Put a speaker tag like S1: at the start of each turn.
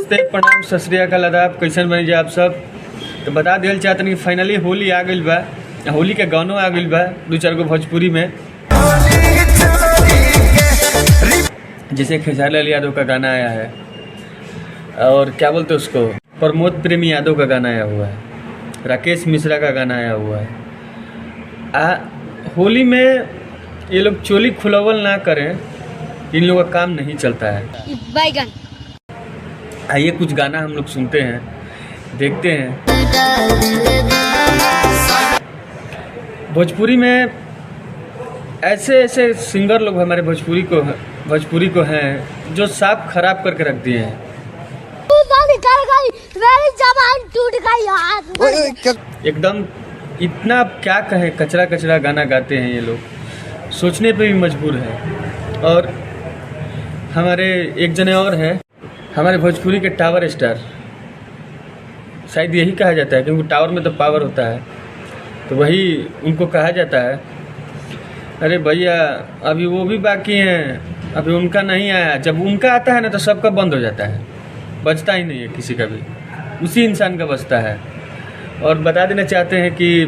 S1: नमस्ते, प्रणाम, सत श्री अकाल, आदाब। कैसन बनी आप सब। तो बता दिल चाहते कि फाइनली होली आ गई बा। होली के गानों आ गई बा 2-4 गो भोजपुरी में, जैसे खेसारी लाल यादव का गाना आया है और क्या बोलते उसको प्रमोद प्रेमी यादव का गाना आया हुआ है, राकेश मिश्रा का गाना आया हुआ है। होली में ये लोग चोली खुलवल ना करें, इन लोगों का काम नहीं चलता है।
S2: बैगन
S1: आइए कुछ गाना हम लोग सुनते हैं, देखते हैं। भोजपुरी में ऐसे ऐसे सिंगर लोग हमारे भोजपुरी को हैं जो साफ खराब करके रख दिए हैं।
S2: मेरी जबान टूट गई यार।
S1: एकदम इतना क्या कहें, कचरा कचरा गाना गाते हैं ये लोग, सोचने पे भी मजबूर है। और हमारे एक जने और है, हमारे भोजपुरी के टावर स्टार, शायद यही कहा जाता है क्योंकि टावर में तो पावर होता है, तो वही उनको कहा जाता है। अरे भैया अभी वो भी बाकी हैं, अभी उनका नहीं आया। जब उनका आता है ना तो सबका बंद हो जाता है, बचता ही नहीं है किसी का भी, उसी इंसान का बचता है। और बता देना चाहते हैं कि